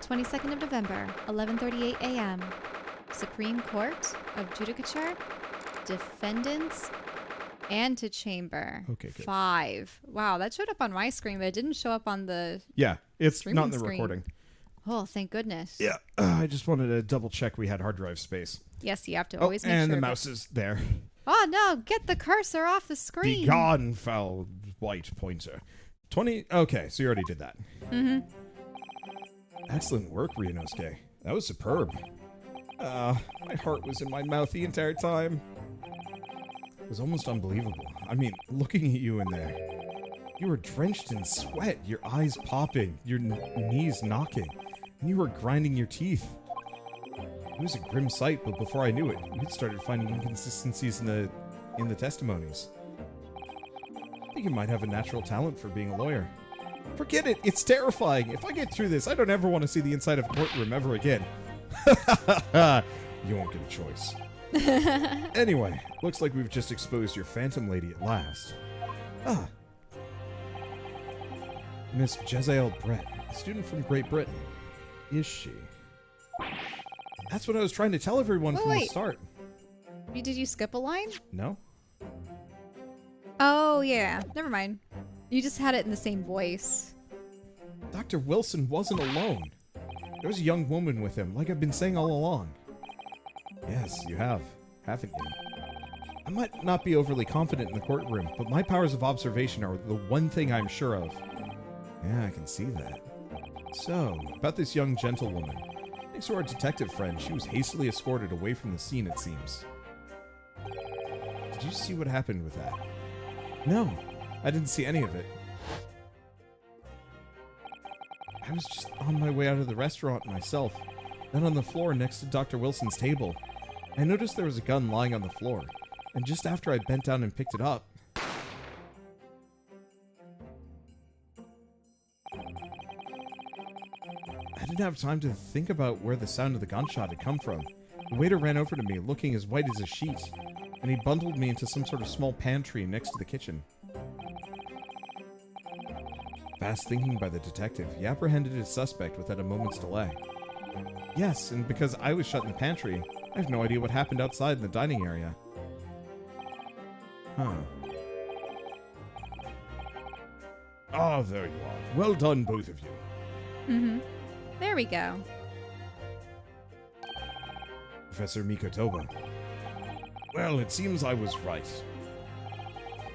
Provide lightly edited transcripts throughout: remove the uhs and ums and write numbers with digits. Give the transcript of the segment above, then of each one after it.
22nd of November, 11:38 a.m. Supreme Court of Judicature, Defendants, Antechamber. Okay, good. 5. Wow, that showed up on my screen, but it didn't show up on the Yeah, it's streaming not in the screen. recording. Oh, thank goodness. Yeah, I just wanted to double check we had hard drive space. Yes, you have to always make sure. And the mouse is there. Oh, no, get the cursor off the screen. Be gone, foul white pointer. 20. Okay, so you already did that. Mm-hmm. Excellent work, Ryunosuke. That was superb. My heart was in my mouth the entire time. It was almost unbelievable. I mean, looking at you in there. You were drenched in sweat, your eyes popping, your knees knocking, and you were grinding your teeth. It was a grim sight, but before I knew it, we'd started finding inconsistencies in the testimonies. I think you might have a natural talent for being a lawyer. Forget it, it's terrifying. If I get through this, I don't ever want to see the inside of a courtroom ever again. You won't get a choice. Anyway, looks like we've just exposed your phantom lady at last. Ah. Miss Jezebel Brett, a student from Great Britain. Is she? That's what I was trying to tell everyone from the start. Did you skip a line? No? Oh, yeah. Never mind. You just had it in the same voice. Dr. Wilson wasn't alone. There was a young woman with him, like I've been saying all along. Yes, you have, haven't you? I might not be overly confident in the courtroom, but my powers of observation are the one thing I'm sure of. Yeah, I can see that. So, about this young gentlewoman. Thanks to our detective friend, she was hastily escorted away from the scene, it seems. Did you see what happened with that? No, I didn't see any of it. I was just on my way out of the restaurant myself, then on the floor next to Dr. Wilson's table. I noticed there was a gun lying on the floor, and just after I bent down and picked it up, I didn't have time to think about where the sound of the gunshot had come from. The waiter ran over to me, looking as white as a sheet, and he bundled me into some sort of small pantry next to the kitchen. Fast thinking by the detective, he apprehended his suspect without a moment's delay. Yes, and because I was shut in the pantry, I have no idea what happened outside in the dining area. Huh. Ah, there you are. Well done, both of you. Mm-hmm. There we go. Professor Mikotoba. Well, it seems I was right.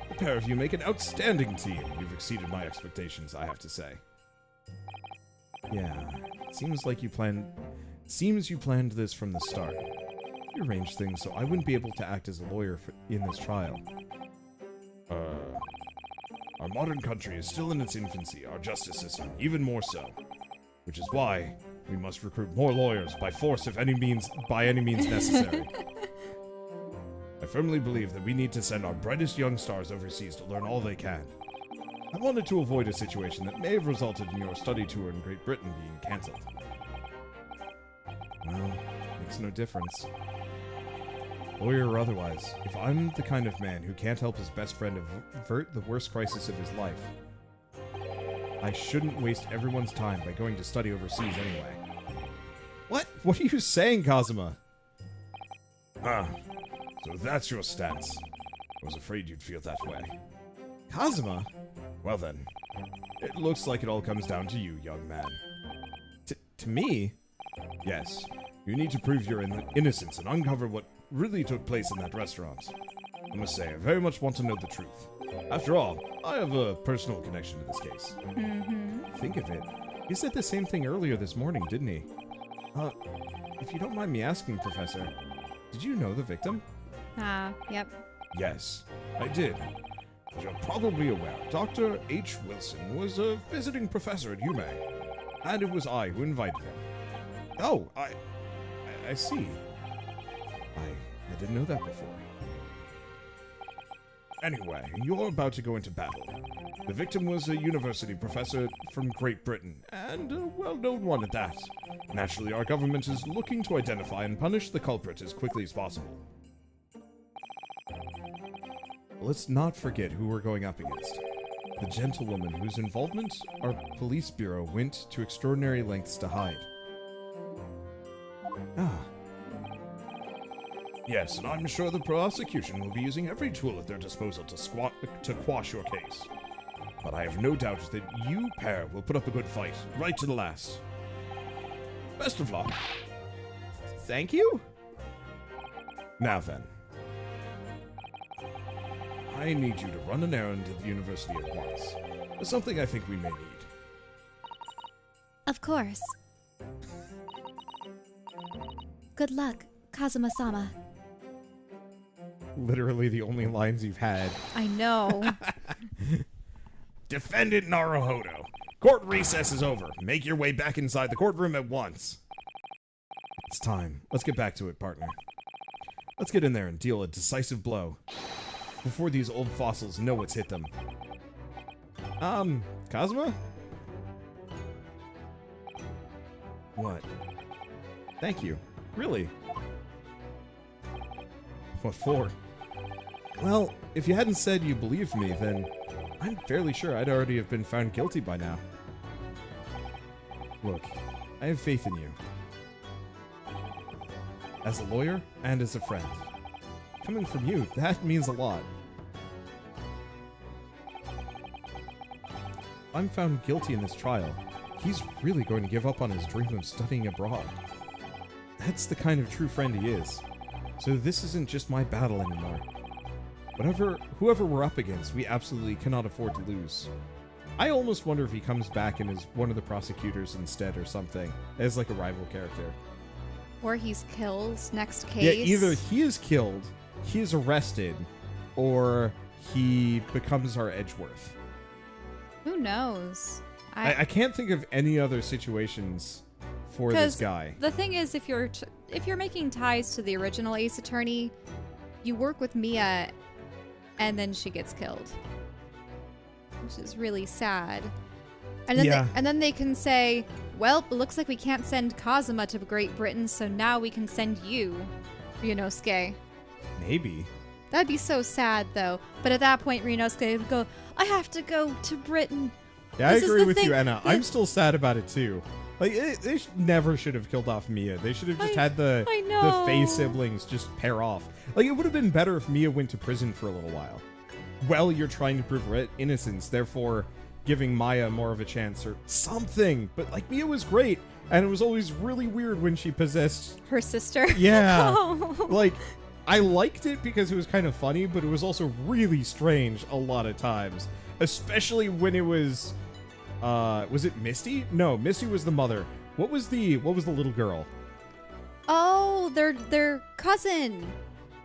The pair of you make an outstanding team. You've exceeded my expectations, I have to say. Yeah, it seems like you planned this from the start. You arranged things so I wouldn't be able to act as a lawyer in this trial. Our modern country is still in its infancy, our justice system even more so. Which is why we must recruit more lawyers by force by any means necessary. I firmly believe that we need to send our brightest young stars overseas to learn all they can. I wanted to avoid a situation that may have resulted in your study tour in Great Britain being cancelled. Well, makes no difference. Lawyer or otherwise, if I'm the kind of man who can't help his best friend avert the worst crisis of his life, I shouldn't waste everyone's time by going to study overseas anyway. What? What are you saying, Kazuma? Ah, so that's your stance. I was afraid you'd feel that way. Kazuma? Well then, it looks like it all comes down to you, young man. To me? Yes. You need to prove your innocence and uncover what really took place in that restaurant. I must say, I very much want to know the truth. After all, I have a personal connection to this case. Mm-hmm. Think of it. He said the same thing earlier this morning, didn't he? If you don't mind me asking, Professor, did you know the victim? Yep. Yes, I did. As you're probably aware, Dr. H. Wilson was a visiting professor at UMA, and it was I who invited him. Oh, I see. I didn't know that before. Anyway, you're about to go into battle. The victim was a university professor from Great Britain, and a well-known one at that. Naturally, our government is looking to identify and punish the culprit as quickly as possible. Let's not forget who we're going up against. The gentlewoman whose involvement our police bureau went to extraordinary lengths to hide. Ah. Yes, and I'm sure the prosecution will be using every tool at their disposal to quash your case. But I have no doubt that you pair will put up a good fight, right to the last. Best of luck. Thank you? Now then. I need you to run an errand to the university at once. There's something I think we may need. Of course. Good luck, Kazuma-sama. Literally the only lines you've had. I know. Defendant Naruhodo. Court recess is over. Make your way back inside the courtroom at once. It's time. Let's get back to it, partner. Let's get in there and deal a decisive blow before these old fossils know what's hit them. Kazuma? What? Thank you. Really? What for? Well, if you hadn't said you believed me, then I'm fairly sure I'd already have been found guilty by now. Look, I have faith in you. As a lawyer and as a friend. Coming from you, that means a lot. If I'm found guilty in this trial, he's really going to give up on his dream of studying abroad. That's the kind of true friend he is. So this isn't just my battle anymore. Whoever we're up against, we absolutely cannot afford to lose. I almost wonder if he comes back and is one of the prosecutors instead or something, as like a rival character. Or he's killed next case. Yeah, either he is killed, he is arrested, or he becomes our Edgeworth. Who knows? I can't think of any other situations for this guy. The thing is, if you're making ties to the original Ace Attorney, you work with Mia, and then she gets killed, which is really sad. And then then they can say, well, it looks like we can't send Kazuma to Great Britain, so now we can send you, Ryunosuke. Maybe. That'd be so sad, though. But at that point, Ryunosuke would go, I have to go to Britain. Yeah, I agree with you, Anna. I'm still sad about it, too. Like, they never should have killed off Mia. They should have just had the Faye siblings just pair off. Like, it would have been better if Mia went to prison for a little while. Well, you're trying to prove her innocence, therefore giving Maya more of a chance or something. But, like, Mia was great, and it was always really weird when she possessed... her sister? Yeah. Oh. Like, I liked it because it was kind of funny, but it was also really strange a lot of times. Especially when it was... was it Misty? No, Misty was the mother. What was the little girl? Oh, their cousin.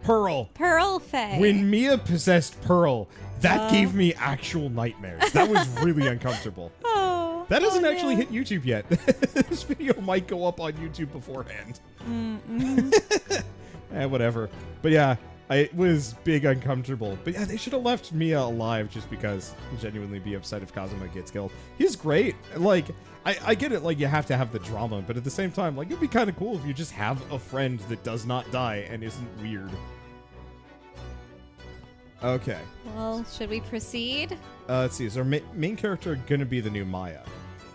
Pearl. Pearl Faye. When Mia possessed Pearl, that gave me actual nightmares. That was really uncomfortable. Oh. That hasn't actually hit YouTube yet. This video might go up on YouTube beforehand. Whatever. But yeah, it was big uncomfortable. But yeah, they should have left Mia alive just because I'd genuinely be upset if Kazuma gets killed. He's great. Like, I get it, like, you have to have the drama, but at the same time, like, it'd be kind of cool if you just have a friend that does not die and isn't weird. Okay. Well, should we proceed? Let's see. Is our main character going to be the new Maya?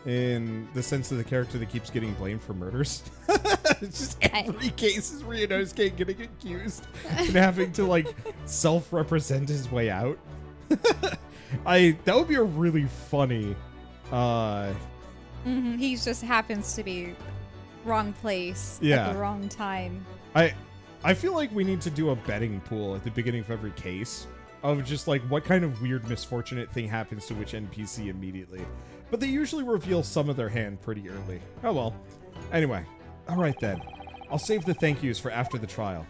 In the sense of the character that keeps getting blamed for murders. It's just every case is Ryunosuke getting accused and having to, like, self-represent his way out. That would be a really funny... He just happens to be wrong place at the wrong time. I feel like we need to do a betting pool at the beginning of every case of just, like, what kind of weird misfortunate thing happens to which NPC immediately. But they usually reveal some of their hand pretty early. Oh well. Anyway. Alright then. I'll save the thank yous for after the trial.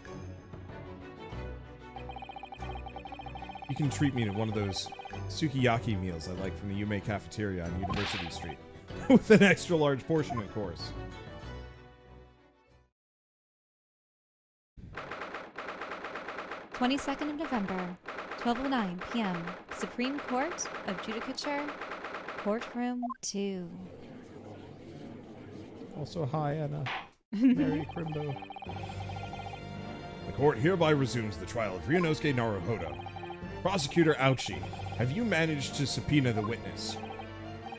You can treat me to one of those sukiyaki meals I like from the Yume cafeteria on University Street. With an extra large portion, of course. (22nd of November, 12:09 p.m. Supreme Court of Judicature, Courtroom 2. Also, hi, Anna. Mary Crimbo. The court hereby resumes the trial of Ryunosuke Naruhodo. Prosecutor Aoshi, have you managed to subpoena the witness?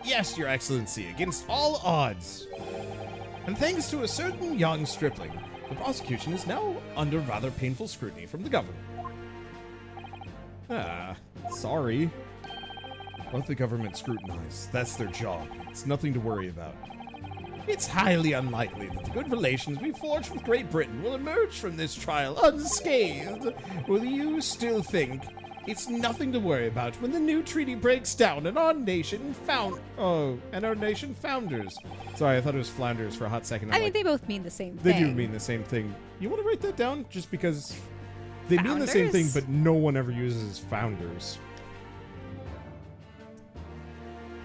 Yes, Your Excellency, against all odds. And thanks to a certain young stripling, The prosecution is now under rather painful scrutiny from the government. Ah, sorry. Let the government scrutinize. That's their job. It's nothing to worry about. It's highly unlikely that the good relations we forged with Great Britain will emerge from this trial unscathed. Will you still think it's nothing to worry about when the new treaty breaks down and our nation founders? Sorry, I thought it was flounders for a hot second. I mean, they both mean the same thing. They do mean the same thing. You want to write that down? Just because they mean the same thing, but no one ever uses founders.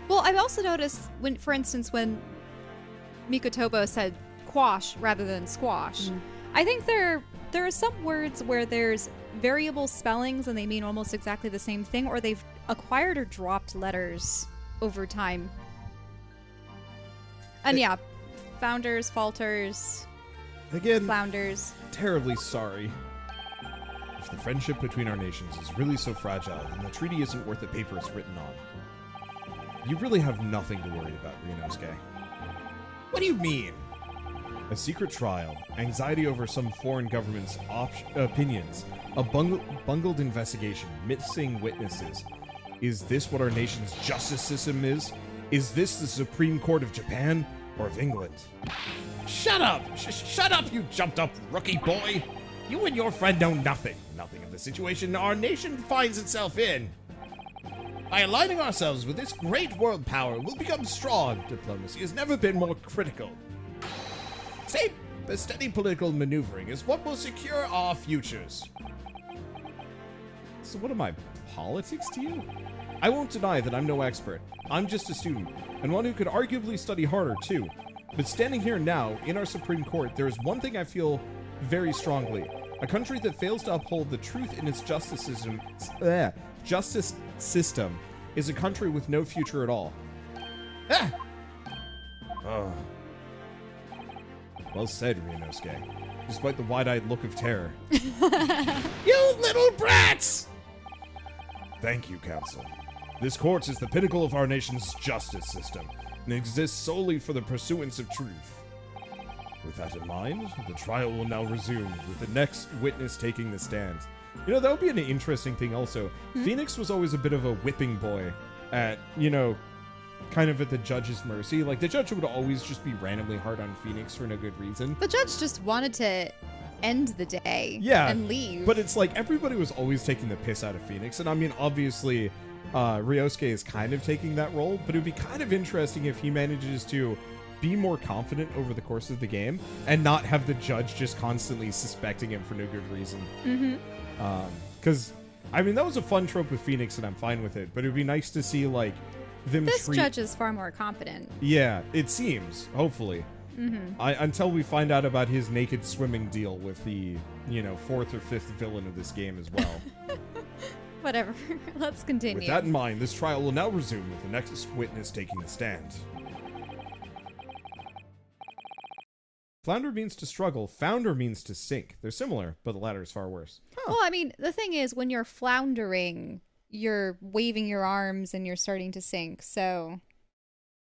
Well, I've also noticed when, for instance, when Mikotobo said quash rather than squash, I think there are some words where there's variable spellings and they mean almost exactly the same thing, or they've acquired or dropped letters over time. And yeah, founders, falters, again, flounders. Terribly sorry. If the friendship between our nations is really so fragile, then the treaty isn't worth the paper it's written on. You really have nothing to worry about, Ryunosuke. What do you mean? A secret trial, anxiety over some foreign government's opinions, a bungled investigation, missing witnesses. Is this what our nation's justice system is? Is this the Supreme Court of Japan or of England? Shut up! Shut up, you jumped-up rookie boy! You and your friend know nothing of the situation our nation finds itself in. By aligning ourselves with this great world power, we'll become strong. Diplomacy has never been more critical. Steady political maneuvering is what will secure our futures. So what am I, politics to you? I won't deny that I'm no expert. I'm just a student, and one who could arguably study harder too. But standing here now, in our Supreme Court, there is one thing I feel very strongly. A country that fails to uphold the truth in its justice system is a country with no future at all. Ah! Oh. Well said, Ryunosuke, despite the wide-eyed look of terror. You little brats! Thank you, Counsel. This court is the pinnacle of our nation's justice system, and exists solely for the pursuance of truth. With that in mind, the trial will now resume, with the next witness taking the stand. You know, that would be an interesting thing also. Phoenix was always a bit of a whipping boy at, you know, kind of at the judge's mercy. Like, the judge would always just be randomly hard on Phoenix for no good reason. The judge just wanted to end the day and leave. But it's like, everybody was always taking the piss out of Phoenix. And I mean, obviously, Ryunosuke is kind of taking that role, but it would be kind of interesting if he manages to be more confident over the course of the game and not have the judge just constantly suspecting him for no good reason. Because, I mean, that was a fun trope with Phoenix, and I'm fine with it, but it would be nice to see, like, them This judge is far more competent. Yeah, it seems, hopefully. Until we find out about his naked swimming deal with the, you know, 4th or 5th villain of this game as well. Whatever. Let's continue. With that in mind, this trial will now resume with the next witness taking the stand. Flounder means to struggle. Founder means to sink. They're similar, but the latter is far worse. Well, I mean, the thing is, when you're floundering, you're waving your arms and you're starting to sink. So,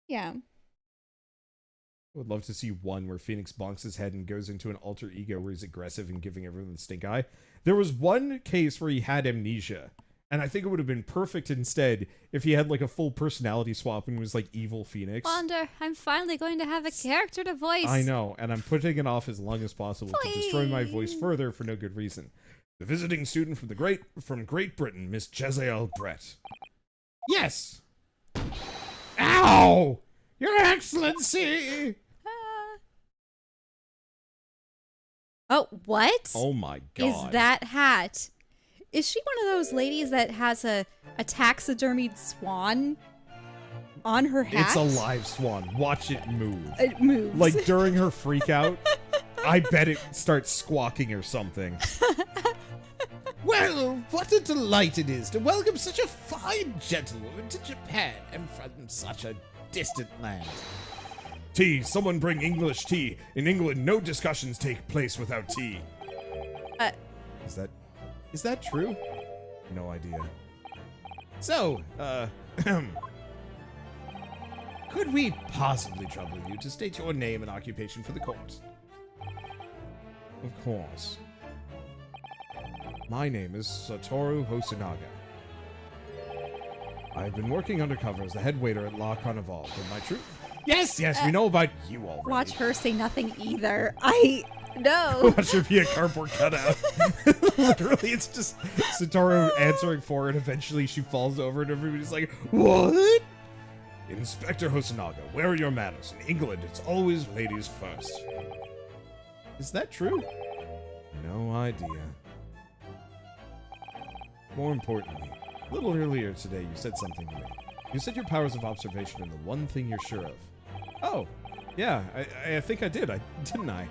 yeah. I would love to see one where Phoenix bonks his head and goes into an alter ego where he's aggressive and giving everyone the stink eye. There was one case where he had amnesia, and I think it would have been perfect instead if he had like a full personality swap and was like evil Phoenix. Wonder, I'm finally going to have a character to voice. I know, and I'm putting it off as long as possible to destroy my voice further for no good reason. The visiting student from Great Britain, Miss Jezebel Brett. Yes! Ow! Your Excellency! Oh, what? Oh my god. Is that hat? Is she one of those ladies that has a taxidermied swan on her hat? It's a live swan. Watch it move. It moves. Like during her freak out, I bet it starts squawking or something. Well, what a delight it is to welcome such a fine gentlewoman to Japan and from such a distant land. Tea, someone bring English tea. In England, no discussions take place without tea. Is that true? No idea. So, could we possibly trouble you to state your name and occupation for the court? Of course. My name is Satoru Hosonaga. I've been working undercover as the head waiter at La Carnival, but my true... Yes, we know about you already. Watch her say nothing either. No. Watch her be a cardboard cutout. Literally, it's just Satoru answering for it. Eventually, she falls over and everybody's like, what? Inspector Hosonaga, where are your manners? In England, it's always ladies first. Is that true? No idea. More importantly, a little earlier today, you said something to me. You said your powers of observation are the one thing you're sure of. Oh, yeah, I think I did, didn't I?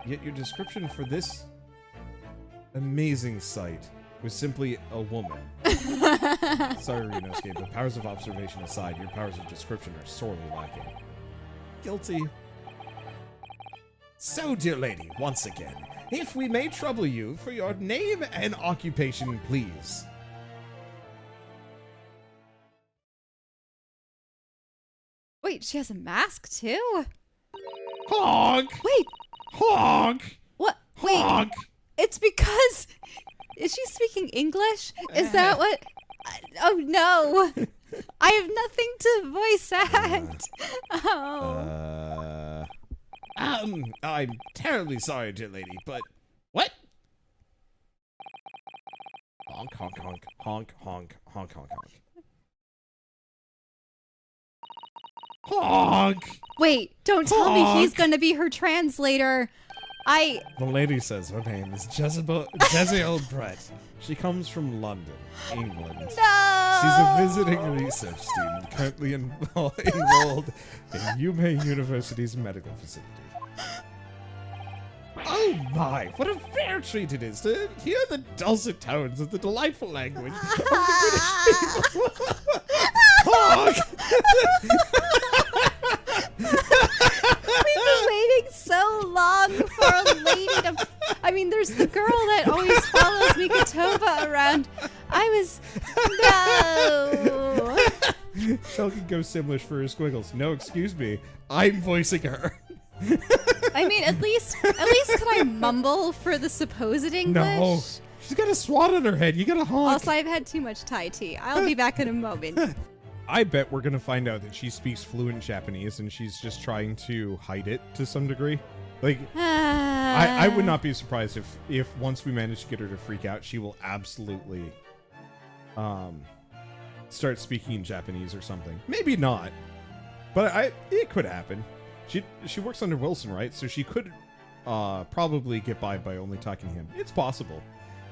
Yet your description for this amazing sight was simply a woman. Sorry, Ryunosuke, but powers of observation aside, your powers of description are sorely lacking. Guilty. So, dear lady, once again, if we may trouble you for your name and occupation, please. Wait, she has a mask too? Honk! Wait, Honk! what? Wait, Honk! it's because... Is she speaking English? Is that what... Oh, no. I have nothing to voice act. Oh. I'm terribly sorry, dear lady, but... What? Honk, honk, honk, honk, honk, honk, honk, honk. Honk! Wait, don't tell me he's gonna be her translator. The lady says her name is Jezebel Brett. She comes from London, England. No! She's a visiting research student currently enrolled in Yume University's medical facility. Oh my, what a fair treat it is to hear the dulcet tones of the delightful language of the British people. Honk! We've been waiting so long for a lady to... I mean, there's the girl that always follows Mikatova around. No! Shell can go Simlish for her squiggles. No, excuse me. I'm voicing her. I mean, at least can I mumble for the supposed English? No. She's got a swat on her head. You gotta honk. Also, I've had too much Thai tea. I'll be back in a moment. I bet we're gonna find out that she speaks fluent Japanese and she's just trying to hide it to some degree. Like, I would not be surprised if once we manage to get her to freak out, she will absolutely start speaking in Japanese or something. Maybe not, but it could happen. She works under Wilson, right? So she could probably get by only talking to him. It's possible.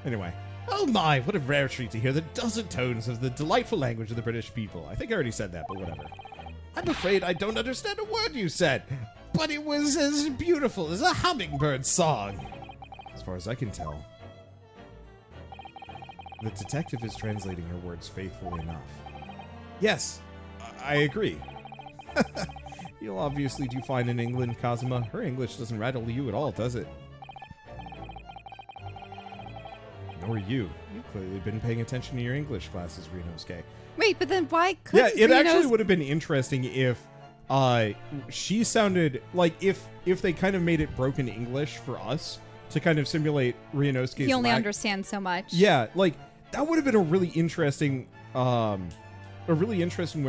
Anyway. Oh my, what a rare treat to hear the dulcet tones of the delightful language of the British people. I think I already said that, but whatever. I'm afraid I don't understand a word you said, but it was as beautiful as a hummingbird song. As far as I can tell. The detective is translating her words faithfully enough. Yes, I agree. You'll obviously do fine in England, Kazuma. Her English doesn't rattle you at all, does it? Nor you. You've clearly been paying attention to your English classes, Ryunosuke. Wait, but then why couldn't it actually would have been interesting if she sounded like if they kind of made it broken English for us to kind of simulate Ryunosuke's He only understands so much. Yeah, like that would have been a really interesting way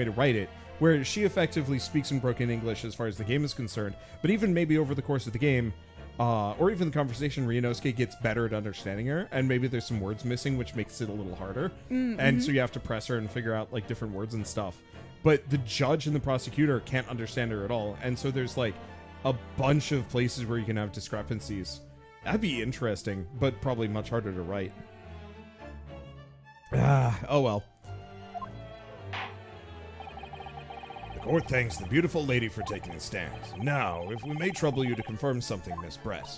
to write it, where she effectively speaks in broken English as far as the game is concerned, but even maybe over the course of the game, or even the conversation, Ryunosuke gets better at understanding her, and maybe there's some words missing, which makes it a little harder. And so you have to press her and figure out like different words and stuff. But the judge and the prosecutor can't understand her at all, and so there's like a bunch of places where you can have discrepancies. That'd be interesting, but probably much harder to write. Oh well. The court thanks the beautiful lady for taking the stand. Now, if we may trouble you to confirm something, Miss Brett.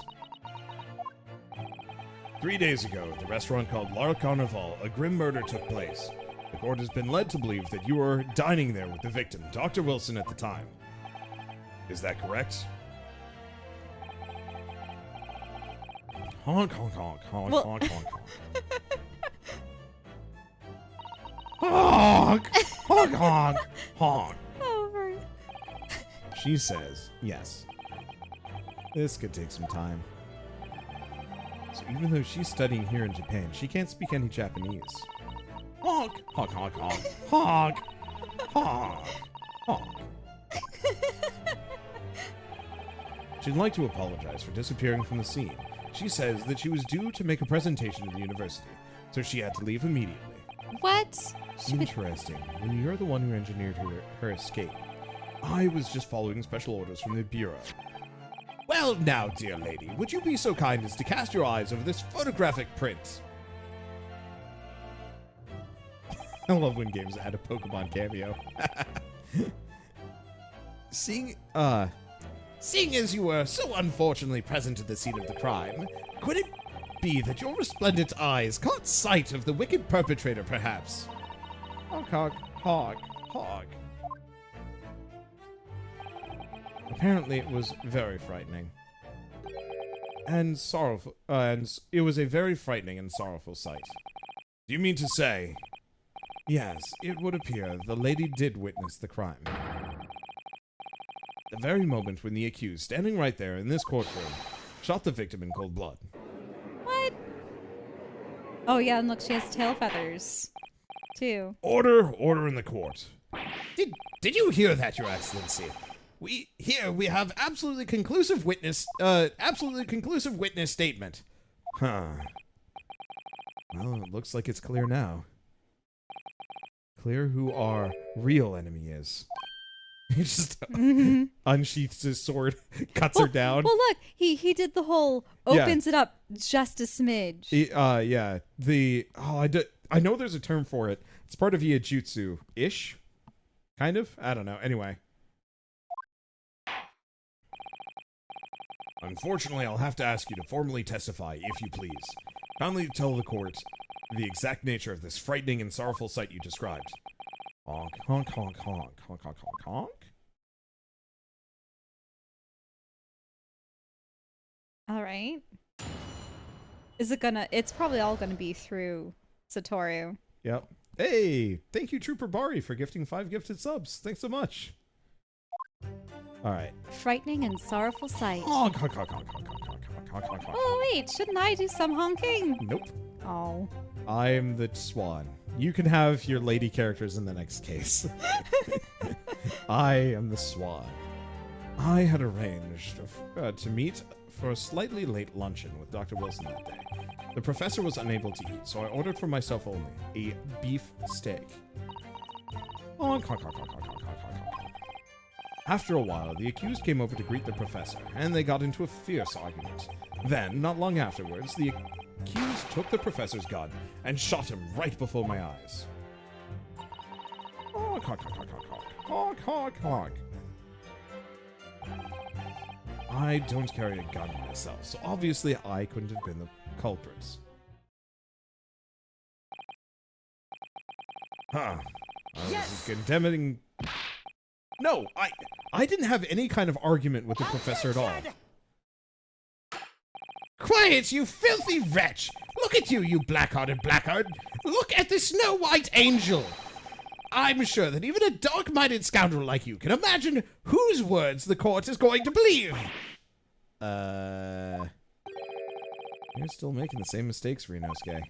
3 days ago, at the restaurant called La Carnival, a grim murder took place. The court has been led to believe that you were dining there with the victim, Dr. Wilson, at the time. Is that correct? Honk, honk, honk, honk, honk, honk, honk. Honk! Honk, honk, honk. Over. She says, yes. This could take some time. So even though she's studying here in Japan, she can't speak any Japanese. Honk! Honk, honk, honk. Honk! Honk! Honk. She'd like to apologize for disappearing from the scene. She says that she was due to make a presentation to the university, so she had to leave immediately. What? Interesting. When you're the one who engineered her escape, I was just following special orders from the Bureau. Well, now, dear lady, would you be so kind as to cast your eyes over this photographic print? I love when games add a Pokemon cameo. Seeing as you were so unfortunately present at the scene of the crime, could it be that your resplendent eyes caught sight of the wicked perpetrator, perhaps? Honk, honk, honk, honk. Apparently, it was very frightening. And sorrowful, and it was a very frightening and sorrowful sight. Do you mean to say? Yes, it would appear the lady did witness the crime. The very moment when the accused, standing right there in this courtroom, shot the victim in cold blood. What? Oh yeah, and look, she has tail feathers, too. Order in the court. Did you hear that, Your Excellency? We have absolutely conclusive witness statement. Huh. Well, it looks like it's clear now. Clear who our real enemy is. He just unsheaths his sword, cuts her down. Well, look, he did the whole opens it up just a smidge. Yeah. I know there's a term for it. It's part of Iijutsu-ish, kind of. I don't know. Anyway. Unfortunately, I'll have to ask you to formally testify, if you please. Kindly tell the court the exact nature of this frightening and sorrowful sight you described. Honk, honk, honk, honk, honk, honk, honk, honk. All right. It's probably all gonna be through Satoru. Yep. Hey, thank you, Trooper Bari, for gifting 5 gifted subs. Thanks so much. All right. Frightening and sorrowful sight. Honk, honk, honk, honk, honk, honk, honk, honk, honk, honk. Oh wait, shouldn't I do some honking? Nope. Oh. I'm the swan. You can have your lady characters in the next case. I am the swan. I had arranged to meet for a slightly late luncheon with Dr. Wilson that day. The professor was unable to eat, so I ordered for myself only a beef steak. Honk, honk, honk, honk, honk, honk, honk, honk. After a while, the accused came over to greet the professor, and they got into a fierce argument. Then, not long afterwards, the accused took the professor's gun and shot him right before my eyes. Honk, honk, honk, honk, honk, honk, honk, honk. I don't carry a gun myself, so obviously I couldn't have been the culprits. Huh. I was condemning... No, I didn't have any kind of argument with the professor at all. Quiet, you filthy wretch! Look at you, you black-hearted blackguard! Look at the Snow-White Angel! I'm sure that even a dark-minded scoundrel like you can imagine whose words the court is going to believe! You're still making the same mistakes, Ryunosuke.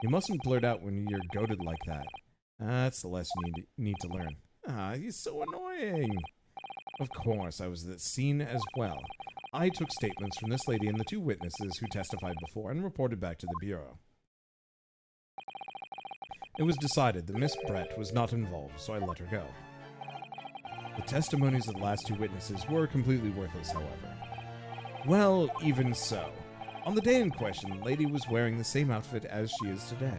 You mustn't blurt out when you're goaded like that. That's the lesson you need to learn. He's so annoying! Of course, I was at the scene as well. I took statements from this lady and the 2 witnesses who testified before and reported back to the Bureau. It was decided that Miss Brett was not involved, so I let her go. The testimonies of the last 2 witnesses were completely worthless, however. Well, even so. On the day in question, the lady was wearing the same outfit as she is today.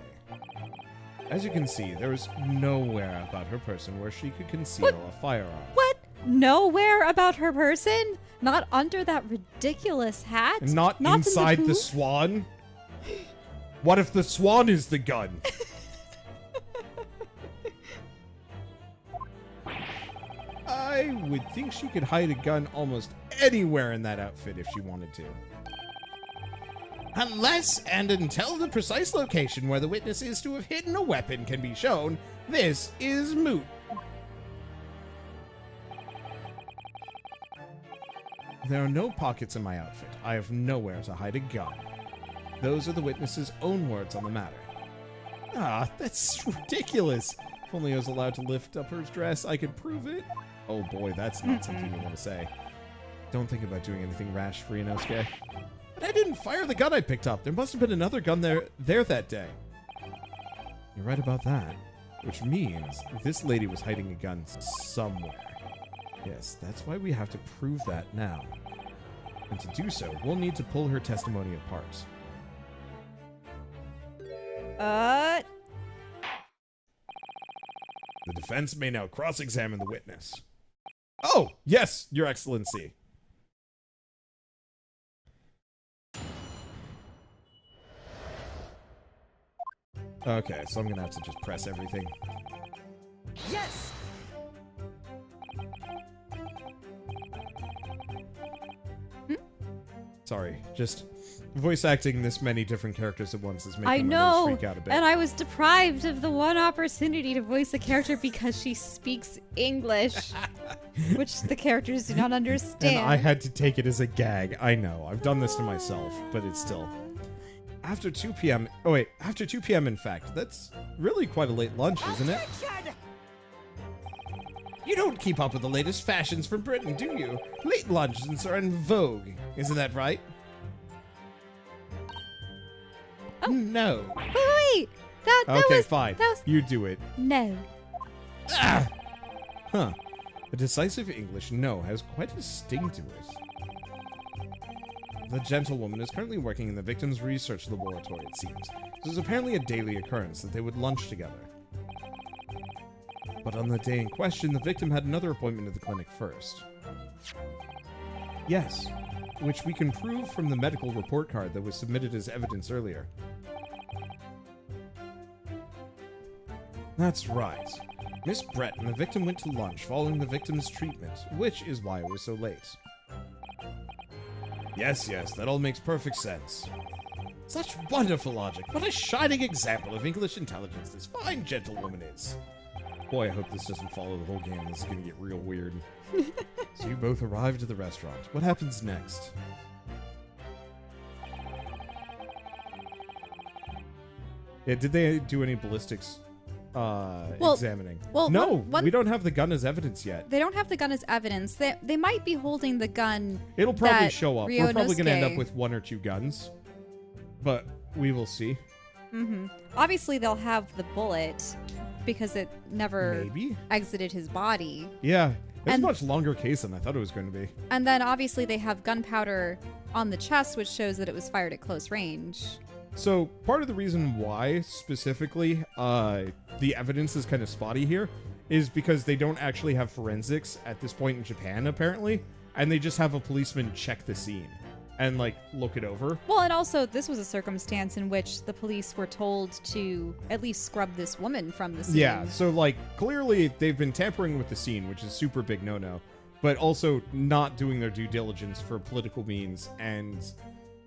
As you can see, there is nowhere about her person where she could conceal a firearm. What? Nowhere about her person? Not under that ridiculous hat? Not inside the swan? What if the swan is the gun? I would think she could hide a gun almost anywhere in that outfit if she wanted to. Unless and until the precise location where the witness is to have hidden a weapon can be shown, this is moot. There are no pockets in my outfit. I have nowhere to hide a gun. Those are the witness's own words on the matter. Ah, that's ridiculous. If only I was allowed to lift up her dress, I could prove it. Oh boy, that's not something you want to say. Don't think about doing anything rash, Ryunosuke. But I didn't fire the gun I picked up. There must have been another gun there that day. You're right about that. Which means this lady was hiding a gun somewhere. Yes, that's why we have to prove that now. And to do so, we'll need to pull her testimony apart. The defense may now cross-examine the witness. Oh, yes, Your Excellency. Okay, so I'm gonna have to just press everything. Yes! Sorry, just voice acting this many different characters at once is making I my nose know, freak out a bit. and I was deprived of the one opportunity to voice a character because she speaks English, which the characters do not understand. And I had to take it as a gag. I know, I've done this to myself, but it's still... After 2 p.m. Oh wait, after 2 p.m. in fact. That's really quite a late lunch, isn't it? You don't keep up with the latest fashions from Britain, do you? Late lunches are in vogue. Isn't that right? Oh. No. Wait, that Okay, was... fine. That was... You do it. No. Ah! Huh. A decisive English no has quite a sting to it. The gentlewoman is currently working in the victim's research laboratory, it seems. It was apparently a daily occurrence that they would lunch together. But on the day in question, the victim had another appointment at the clinic first. Yes, which we can prove from the medical report card that was submitted as evidence earlier. That's right. Miss Brett and the victim went to lunch following the victim's treatment, which is why it was so late. Yes, that all makes perfect sense. Such wonderful logic. What a shining example of English intelligence this fine gentlewoman is. Boy, I hope this doesn't follow the whole game. This is going to get real weird. So you both arrived at the restaurant. What happens next? Yeah, did they do any ballistics examining? Well, no, we don't have the gun as evidence yet. They don't have the gun as evidence. They might be holding the gun. It'll probably that show up. We're probably going to end up Ryunosuke- with 1 or 2 guns. But we will see. Obviously, they'll have the bullet because it never Maybe? exited his body. Yeah. It's a And- much longer case than I thought it was going to be. And then obviously they have gunpowder on the chest, which shows that it was fired at close range. So part of the reason why specifically the evidence is kind of spotty here is because they don't actually have forensics at this point in Japan, apparently. And they just have a policeman check the scene and, like, look it over. Well, and also this was a circumstance in which the police were told to at least scrub this woman from the scene. Yeah, so, like, clearly they've been tampering with the scene, which is super big no-no, but also not doing their due diligence for political means, and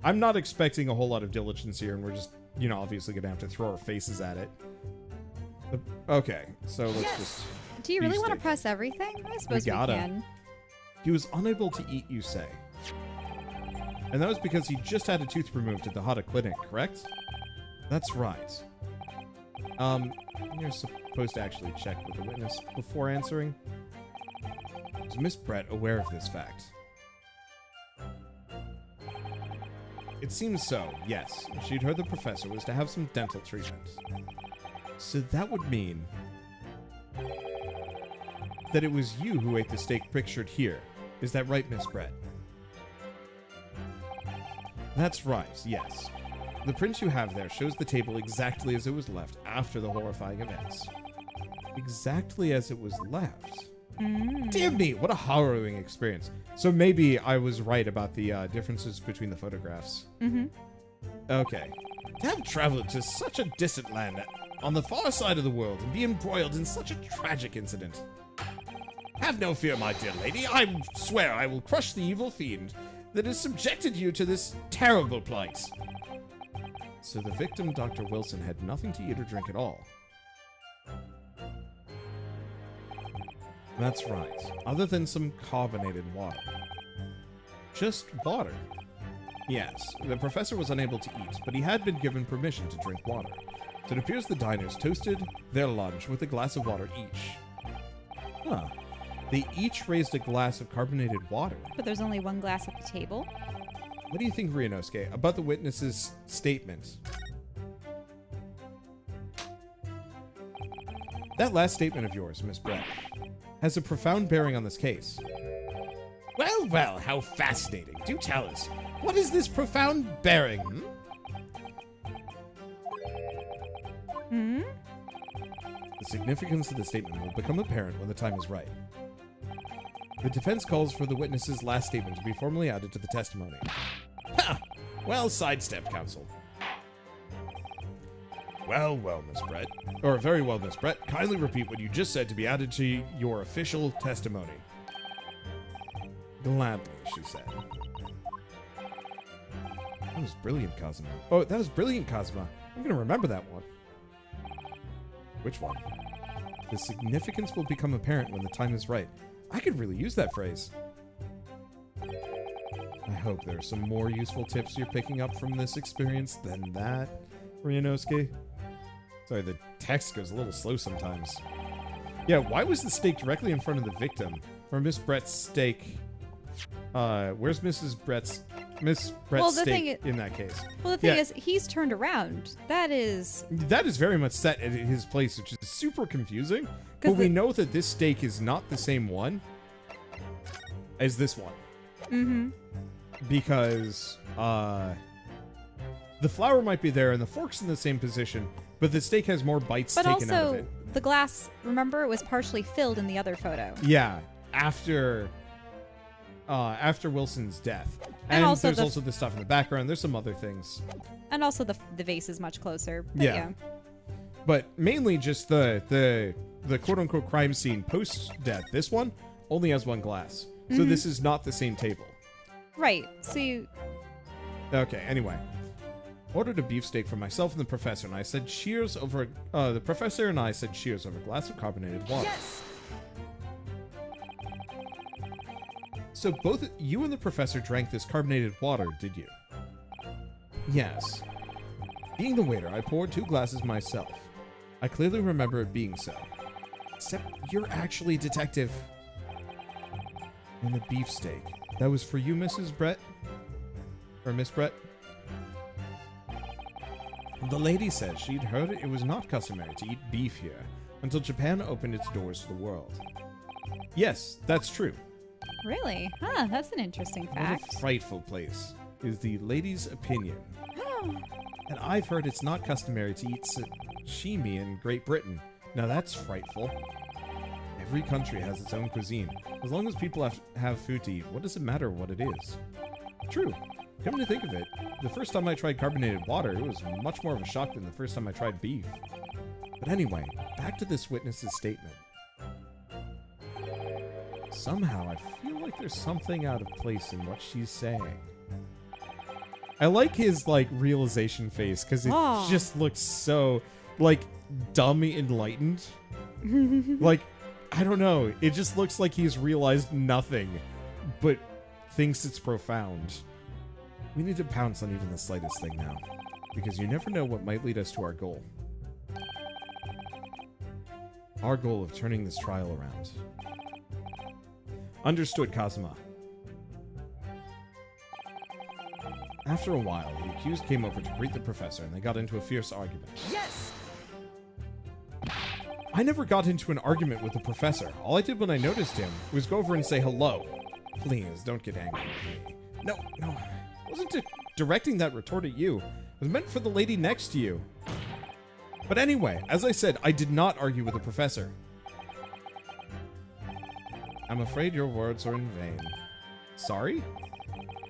I'm not expecting a whole lot of diligence here, and we're just, you know, obviously gonna have to throw our faces at it. Okay, so let's just... Do you really want to Beefsteak. press everything? I suppose we gotta. can. He was unable to eat, you say. And that was because he just had a tooth removed at the Hata clinic, correct? That's right. You're supposed to actually check with the witness before answering. Was Miss Brett aware of this fact? It seems so, yes. She'd heard the professor was to have some dental treatment. So that would mean that it was you who ate the steak pictured here. Is that right, Miss Brett? That's right, yes. The print you have there shows the table exactly as it was left after the horrifying events. Exactly as it was left? Dear me, what a harrowing experience. So maybe I was right about the differences between the photographs. Okay. To have traveled to such a distant land on the far side of the world and be embroiled in such a tragic incident. Have no fear, my dear lady. I swear I will crush the evil fiend that has subjected you to this terrible plight. So the victim, Dr. Wilson, had nothing to eat or drink at all. That's right, other than some carbonated water. Just water. Yes, the professor was unable to eat, but he had been given permission to drink water. So it appears the diners toasted their lunch with a glass of water each. Huh. They each raised a glass of carbonated water. But there's only one glass at the table. What do you think, Ryunosuke, about the witness's statement? That last statement of yours, Miss Brett, has a profound bearing on this case. Well, well, how fascinating. Do tell us. What is this profound bearing? Hmm? The significance of the statement will become apparent when the time is right. The defense calls for the witness's last statement to be formally added to the testimony. Ha! Well, sidestep, counsel. Well, well, Miss Brett. Or very well, Miss Brett. Kindly repeat what you just said to be added to your official testimony. Gladly, she said. That was brilliant, Cosmo. Oh, that was brilliant, Cosmo. I'm going to remember that one. Which one? The significance will become apparent when the time is right. I could really use that phrase. I hope there are some more useful tips you're picking up from this experience than that, Ryunosuke. Sorry, the text goes a little slow sometimes. Yeah, why was the stake directly in front of the victim? Or Miss Brett's stake? Where's Miss Brett's stake in that case? Well, the thing is, he's turned around. That is very much set at his place, which is super confusing. But we know that this stake is not the same one as this one. Mm-hmm. Because the flower might be there and the fork's in the same position, but the steak has more bites taken out of it. But also, the glass, remember, it was partially filled in the other photo. Yeah, after Wilson's death. And also there's also the stuff in the background. There's some other things. And also the vase is much closer. But yeah. But mainly just the quote-unquote crime scene post-death. This one only has one glass. So this is not the same table. Right. So you... Okay, anyway. Ordered a beefsteak for myself and the professor, and I said cheers over... the professor and I said cheers over a glass of carbonated water. Yes! So both you and the professor drank this carbonated water, did you? Yes. Being the waiter, I poured 2 glasses myself. I clearly remember it being so. Except you're actually a detective. And the beefsteak. That was for you, Mrs. Brett? Or Miss Brett? The lady said she'd heard it was not customary to eat beef here until Japan opened its doors to the world. Yes, that's true. Really? Huh, that's an interesting fact. What a frightful place, is the lady's opinion. And I've heard it's not customary to eat sashimi in Great Britain. Now that's frightful. Every country has its own cuisine. As long as people have food to eat, what does it matter what it is? True. Come to think of it, the first time I tried carbonated water, it was much more of a shock than the first time I tried beef. But anyway, back to this witness's statement. Somehow, I feel like there's something out of place in what she's saying. I like his, realization face, because it just looks so, dumb enlightened. I don't know. It just looks like he's realized nothing, but thinks it's profound. We need to pounce on even the slightest thing now, because you never know what might lead us to our goal. Our goal of turning this trial around. Understood, Kazuma. After a while, the accused came over to greet the professor, and they got into a fierce argument. Yes! I never got into an argument with the professor. All I did when I noticed him was go over and say hello. Please, don't get angry with me. No. I wasn't directing that retort at you. It was meant for the lady next to you. But anyway, as I said, I did not argue with the professor. I'm afraid your words are in vain. Sorry?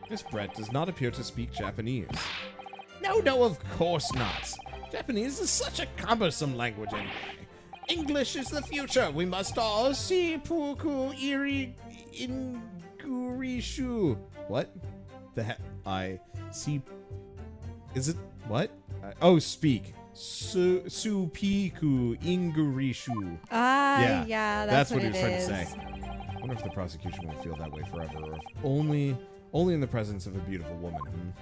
Miss Brett does not appear to speak Japanese. No, of course not. Japanese is such a cumbersome language anyway. English is the future. We must all see puku iri ingurishu. What? The heck? I see. Is it what? Speak. Supiku ingurishu. Yeah, that's what he was trying to say. I wonder if the prosecution will feel that way forever, or if only Only in the presence of a beautiful woman.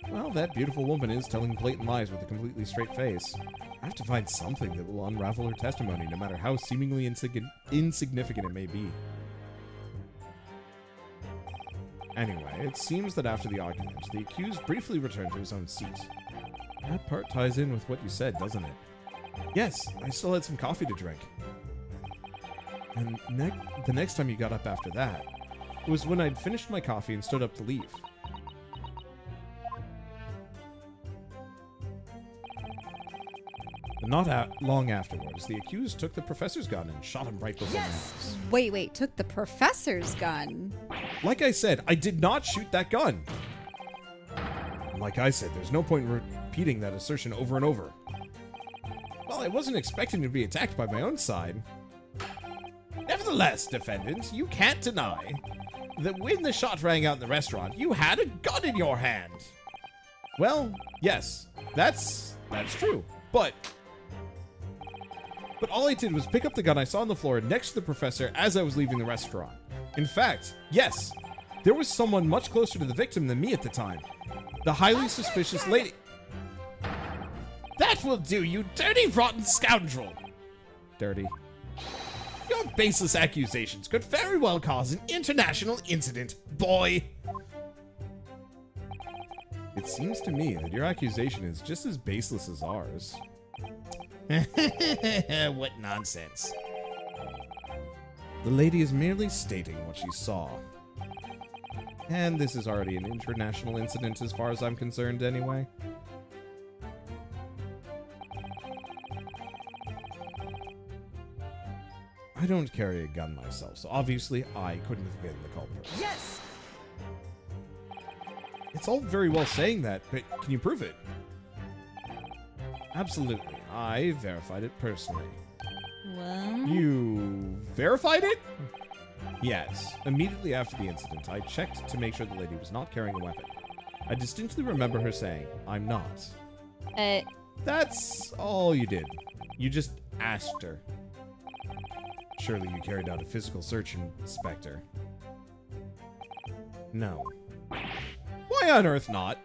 Well, that beautiful woman is telling blatant lies with a completely straight face. I have to find something that will unravel her testimony, no matter how seemingly insignificant it may be. Anyway, it seems that after the argument, the accused briefly returned to his own seat. That part ties in with what you said, doesn't it? Yes, I still had some coffee to drink. And the next time you got up after that was when I'd finished my coffee and stood up to leave. Not long afterwards, the accused took the professor's gun and shot him right before my eyes. Wait, took the professor's gun? Like I said, I did not shoot that gun. And like I said, there's no point in repeating that assertion over and over. Well, I wasn't expecting to be attacked by my own side. Nevertheless, defendant, you can't deny that when the shot rang out in the restaurant, you had a gun in your hand. Well, yes, that's true, but all I did was pick up the gun I saw on the floor next to the professor as I was leaving the restaurant. In fact, yes, there was someone much closer to the victim than me at the time. The highly suspicious lady. That will do, you dirty, rotten scoundrel! Dirty. Your baseless accusations could very well cause an international incident, boy! It seems to me that your accusation is just as baseless as ours. What nonsense. The lady is merely stating what she saw. And this is already an international incident as far as I'm concerned anyway. I don't carry a gun myself, so obviously I couldn't have been the culprit. Yes! It's all very well saying that, but can you prove it? Absolutely. I verified it personally. Well, You verified it? Yes. Immediately after the incident, I checked to make sure the lady was not carrying a weapon. I distinctly remember her saying, "I'm not." That's all you did. You just asked her. Surely you carried out a physical search, Inspector. No. Why on earth not?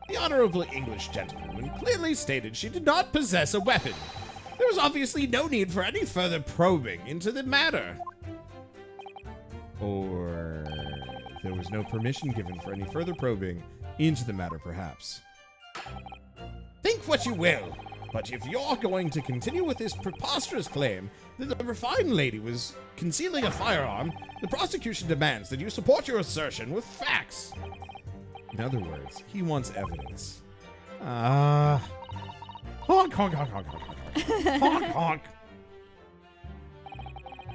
The honorable English gentlewoman clearly stated she did not possess a weapon. There was obviously no need for any further probing into the matter. Or there was no permission given for any further probing into the matter, perhaps. Think what you will, but if you're going to continue with this preposterous claim that the refined lady was concealing a firearm, the prosecution demands that you support your assertion with facts. In other words, he wants evidence. Honk, honk, honk, honk, honk, honk, honk, honk, honk.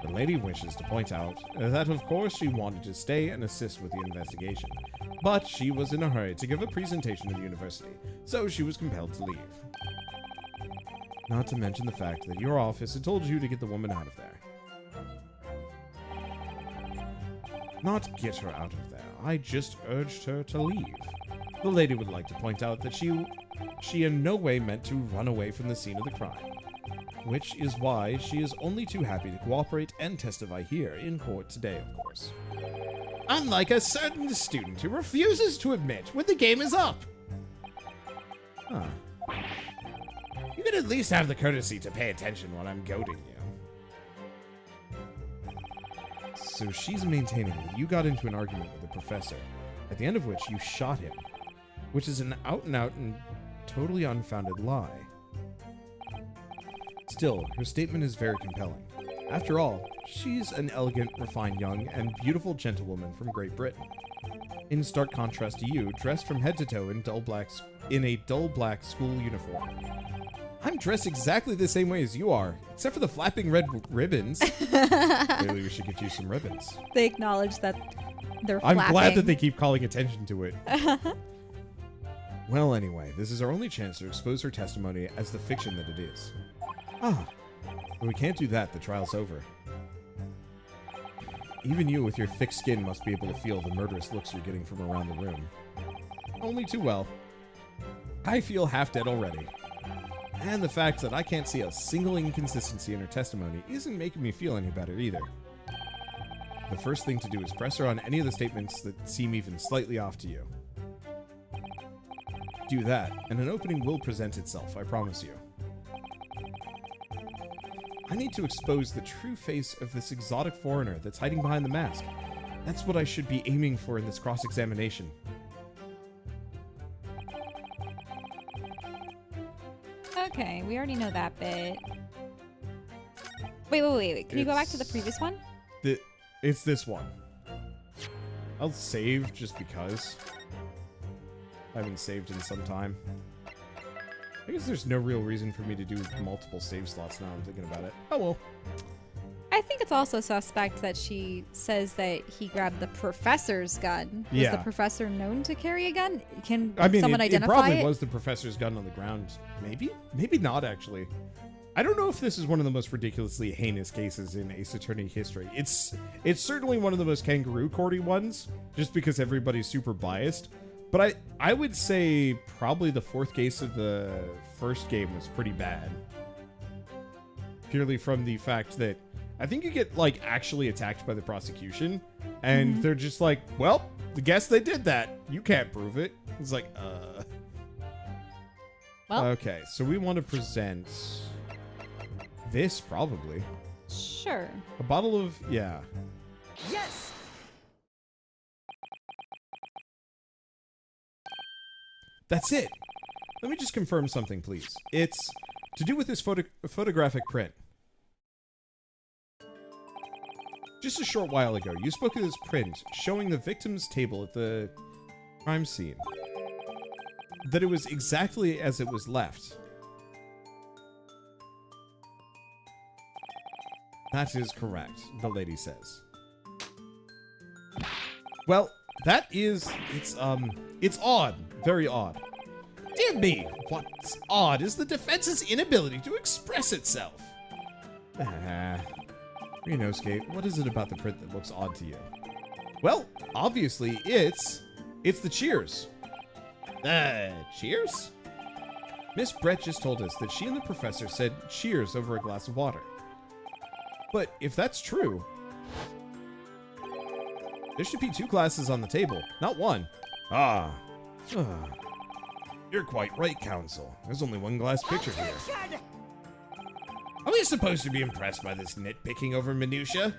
The lady wishes to point out that of course she wanted to stay and assist with the investigation, but she was in a hurry to give a presentation to the university, so she was compelled to leave. Not to mention the fact that your office had told you to get the woman out of there. Not get her out of there, I just urged her to leave. The lady would like to point out that she in no way meant to run away from the scene of the crime, which is why she is only too happy to cooperate and testify here in court today, of course. Unlike a certain student who refuses to admit when the game is up. Huh. You could at least have the courtesy to pay attention while I'm goading you. So she's maintaining that you got into an argument with the professor, at the end of which you shot him, which is an out-and-out and totally unfounded lie. Still, her statement is very compelling. After all, she's an elegant, refined young, and beautiful gentlewoman from Great Britain. In stark contrast to you, dressed from head to toe in a dull black school uniform. I'm dressed exactly the same way as you are, except for the flapping red ribbons. Maybe we should get you some ribbons. they acknowledge that they're flapping. I'm glad that they keep calling attention to it. Well, anyway, this is our only chance to expose her testimony as the fiction that it is. But we can't do that. The trial's over. Even you with your thick skin must be able to feel the murderous looks you're getting from around the room. Only too well. I feel half dead already. And the fact that I can't see a single inconsistency in her testimony isn't making me feel any better either. The first thing to do is press her on any of the statements that seem even slightly off to you. Do that, and an opening will present itself, I promise you. I need to expose the true face of this exotic foreigner that's hiding behind the mask. That's what I should be aiming for in this cross-examination. Okay, we already know that bit. Wait. Can you go back to the previous one? It's this one. I'll save just because. I haven't saved in some time. I guess there's no real reason for me to do multiple save slots now I'm thinking about it. Oh well. I think it's also suspect that she says that he grabbed the professor's gun. Yeah. Is the professor known to carry a gun? Can I mean, someone it identify probably it? was the professor's gun on the ground. Maybe? Maybe not, actually. I don't know if this is one of the most ridiculously heinous cases in Ace Attorney history. It's certainly one of the most kangaroo courty ones, just because everybody's super biased. But I would say probably the fourth case of the first game was pretty bad. Purely from the fact that I think you get, like, actually attacked by the prosecution, and they're just like, well, I guess they did that. You can't prove it. It's like, Well, okay, so we want to present this, probably. sure. A bottle of, yeah. Yes! That's it. Let me just confirm something, please. It's to do with this photographic print. Just a short while ago, you spoke of this print showing the victim's table at the crime scene. That it was exactly as it was left. That is correct, the lady says. Well, that is, it's odd. Very odd. Dear me, what's odd is the defense's inability to express itself. Ryunosuke, what is it about the print that looks odd to you? Well, obviously, it's the cheers. Cheers? Miss Brett just told us that she and the professor said cheers over a glass of water. But if that's true, there should be 2 glasses on the table, not 1. You're quite right, Counsel. There's only 1 glass picture here. Are we supposed to be impressed by this nitpicking over minutia?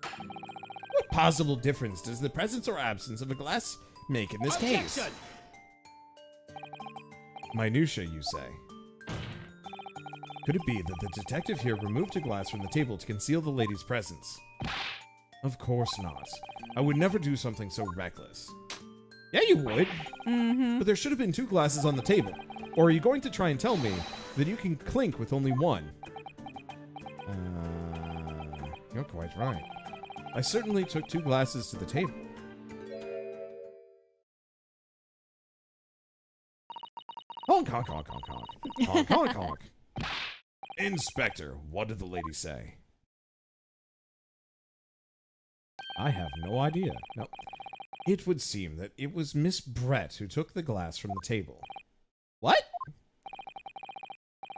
What possible difference does the presence or absence of a glass make in this case? Minutia, you say? Could it be that the detective here removed a glass from the table to conceal the lady's presence? Of course not. I would never do something so reckless. Yeah, you would. But there should have been 2 glasses on the table. Or are you going to try and tell me that you can clink with only 1? You're quite right. I certainly took 2 glasses to the table. Honk, honk, honk, honk, honk. Honk, honk, honk. Inspector, what did the lady say? I have no idea. No. It would seem that it was Miss Brett who took the glass from the table. What?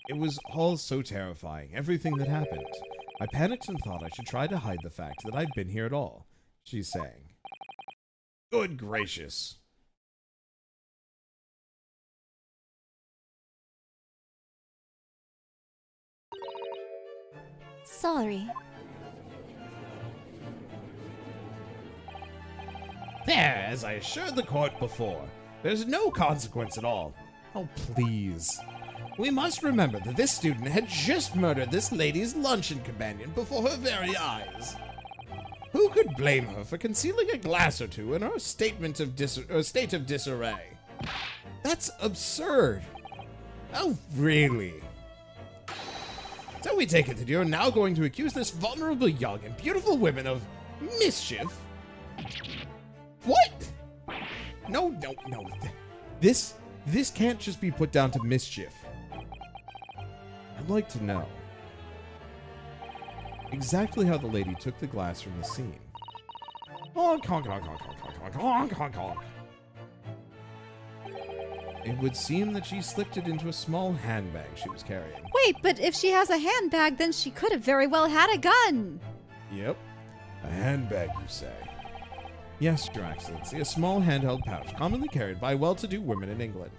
It was all so terrifying, everything that happened. I panicked and thought I should try to hide the fact that I'd been here at all, she's saying. Good gracious. Sorry. There, as I assured the court before, there's no consequence at all. Oh, please. We must remember that this student had just murdered this lady's luncheon companion before her very eyes. Who could blame her for concealing a glass or 2 in her state of disarray? That's absurd. Oh, really? So we take it that you're now going to accuse this vulnerable young and beautiful woman of mischief? What? No. This can't just be put down to mischief. I'd like to know exactly how the lady took the glass from the scene. Honk, honk, honk, honk, honk, honk, honk, honk, honk. It would seem that she slipped it into a small handbag she was carrying. Wait, but if she has a handbag, then she could have very well had a gun. Yep. A handbag, you say? Yes, Your Excellency, a small handheld pouch commonly carried by well-to-do women in England.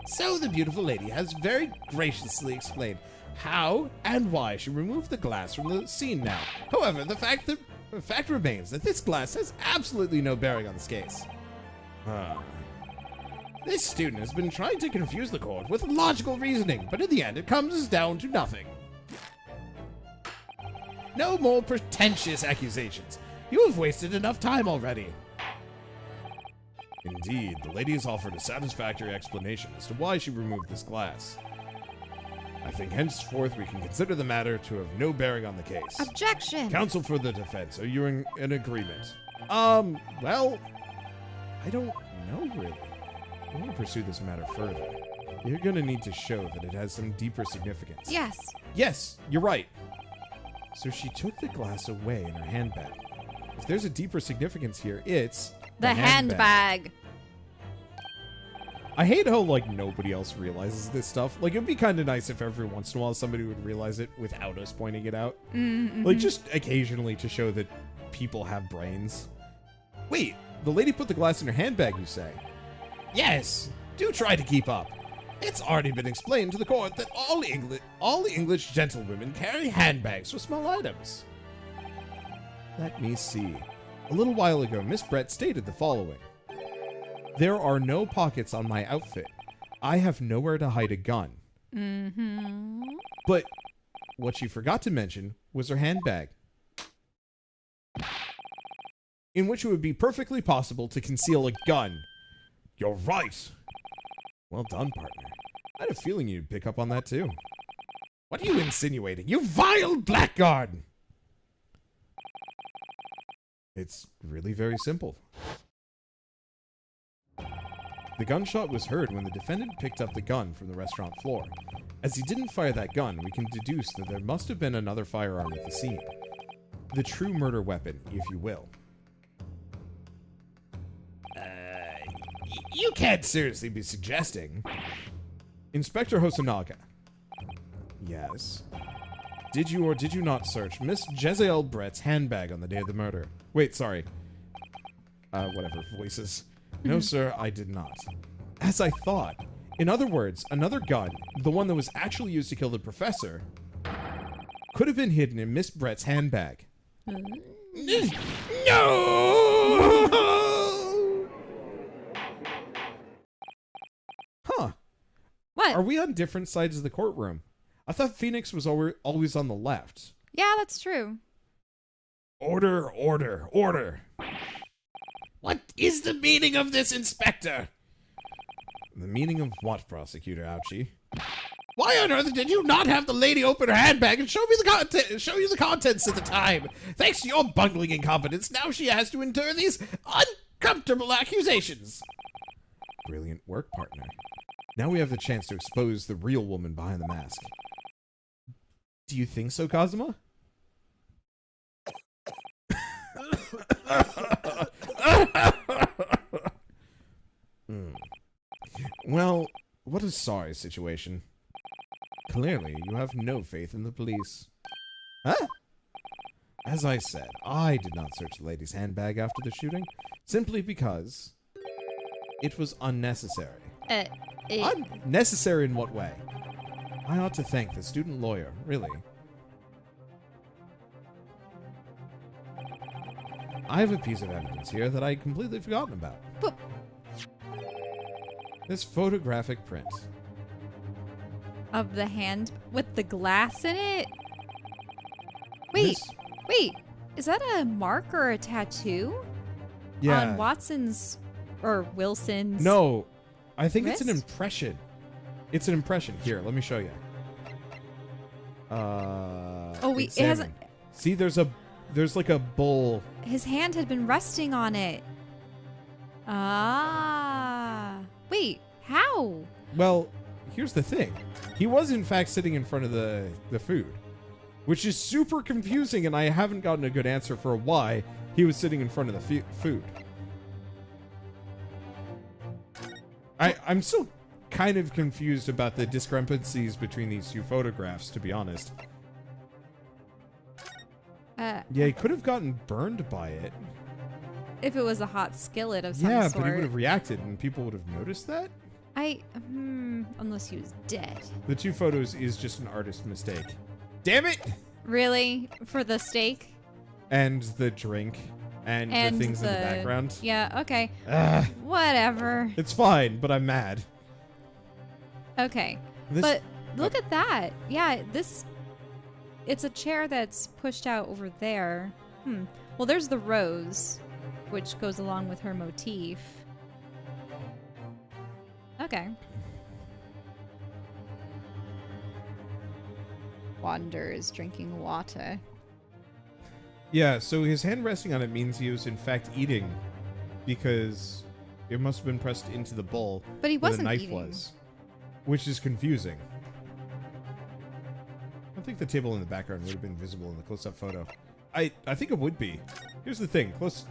So the beautiful lady has very graciously explained how and why she removed the glass from the scene now. However, the fact remains that this glass has absolutely no bearing on this case. This student has been trying to confuse the court with logical reasoning, but in the end it comes down to nothing. No more pretentious accusations. You have wasted enough time already. Indeed, the lady has offered a satisfactory explanation as to why she removed this glass. I think henceforth we can consider the matter to have no bearing on the case. Objection! Counsel for the defense, are you in agreement? Well, I don't know really. I want to pursue this matter further. You're gonna need to show that it has some deeper significance. Yes. Yes, you're right. So she took the glass away in her handbag. If there's a deeper significance here, it's The handbag. I hate how, like, nobody else realizes this stuff. Like, it'd be kind of nice if every once in a while somebody would realize it without us pointing it out. Mm-hmm. Like, just occasionally to show that people have brains. Wait, the lady put the glass in her handbag, you say? Yes, do try to keep up. It's already been explained to the court that all English gentlewomen carry handbags for small items. Let me see. A little while ago, Miss Brett stated the following. There are no pockets on my outfit. I have nowhere to hide a gun. Mm-hmm. But what she forgot to mention was her handbag, in which it would be perfectly possible to conceal a gun. You're right. Well done, partner. I had a feeling you'd pick up on that too. What are you insinuating, you vile blackguard? It's really very simple. The gunshot was heard when the defendant picked up the gun from the restaurant floor. As he didn't fire that gun, we can deduce that there must have been another firearm at the scene. The true murder weapon, if you will. You can't seriously be suggesting. Inspector Hosonaga. Yes. Did you or did you not search Miss Jezebel Brett's handbag on the day of the murder? Wait, sorry. Whatever, voices. No, sir, I did not. As I thought. In other words, another gun, the one that was actually used to kill the professor, could have been hidden in Miss Brett's handbag. No! Huh. What? Are we on different sides of the courtroom? I thought Phoenix was always on the left. Yeah, that's true. Order, order, order. What is the meaning of this, Inspector? The meaning of what, Prosecutor Ouchie? Why on earth did you not have the lady open her handbag and show you the contents at the time? Thanks to your bungling incompetence, now she has to endure these uncomfortable accusations. Brilliant work, partner. Now we have the chance to expose the real woman behind the mask. Do you think so, Kazuma? Well, what a sorry situation. Clearly, you have no faith in the police. Huh? As I said, I did not search the lady's handbag after the shooting, simply because it was unnecessary. Unnecessary in what way? I ought to thank the student lawyer, really. I have a piece of evidence here that I had completely forgotten about. But this photographic print. of the hand with the glass in it? Wait, This- wait. Is that a mark or a tattoo? Yeah. On Watson's or Wilson's? No, I think it's an wrist? impression. It's an impression. Here, let me show you. Oh, it examine. hasn't. See, there's like a bowl. His hand had been resting on it. Ah. Wait, how? Well, here's the thing. He was in fact sitting in front of the food, which is super confusing, and I haven't gotten a good answer for why he was sitting in front of the food. I'm still kind of confused about the discrepancies between these two photographs, to be honest. Yeah, he could have gotten burned by it. If it was a hot skillet of some Yeah, sort. but he would have reacted and people would have noticed that. Unless he was dead. The 2 photos is just an artist mistake. Damn it! Really? For the steak? And the drink. And the things in the background. Yeah, okay. Ugh. Whatever. It's fine, but I'm mad. Okay. But look at that. Yeah, it's a chair that's pushed out over there. Well, there's the rose, which goes along with her motif. Okay. Wander is drinking water. Yeah, so his hand resting on it means he was in fact eating, because it must have been pressed into the bowl But he where wasn't the knife eating. was, which is confusing. I don't think the table in the background would have been visible in the close-up photo. I think it would be. Here's the thing, because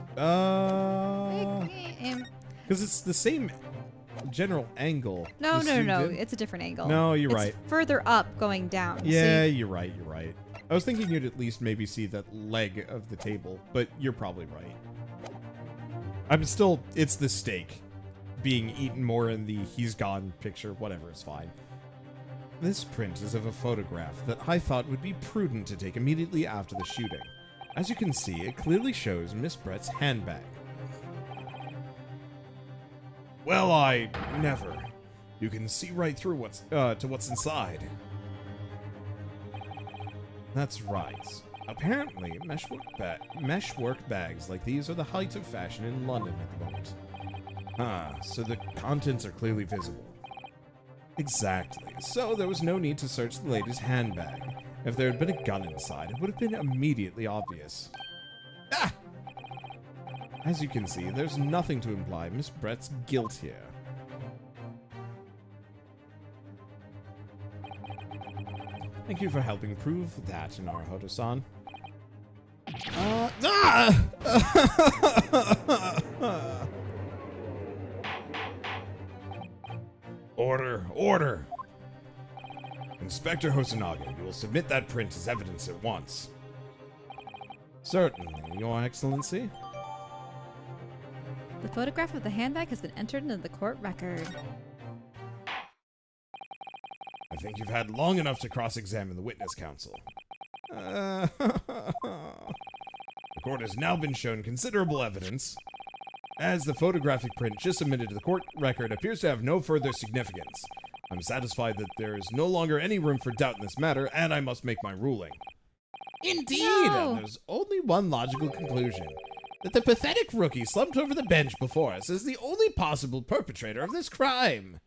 it's the same general angle. No, as no, no, no. zoomed in. It's a different angle. No, you're it's right. Further up going down. Yeah, See? you're right. I was thinking you'd at least maybe see that leg of the table, but you're probably right. It's the steak being eaten more in the he's gone picture, whatever, is fine. This print is of a photograph that I thought would be prudent to take immediately after the shooting. As you can see, it clearly shows Miss Brett's handbag. Well, I never. You can see right through what's inside. That's right. Apparently, meshwork bags like these are the height of fashion in London at the moment. So the contents are clearly visible. Exactly. So there was no need to search the lady's handbag. If there had been a gun inside, it would have been immediately obvious. Ah! As you can see, there's nothing to imply Miss Brett's guilt here. Thank you for helping prove that, Naruhodo-san. Order! Inspector Hosonaga, you will submit that print as evidence at once. Certainly, Your Excellency. The photograph of the handbag has been entered into the court record. I think you've had long enough to cross-examine the witness counsel. The court has now been shown considerable evidence, as the photographic print just submitted to the court record appears to have no further significance. I'm satisfied that there is no longer any room for doubt in this matter, and I must make my ruling. Indeed! No. And there's only one logical conclusion. That the pathetic rookie slumped over the bench before us is the only possible perpetrator of this crime.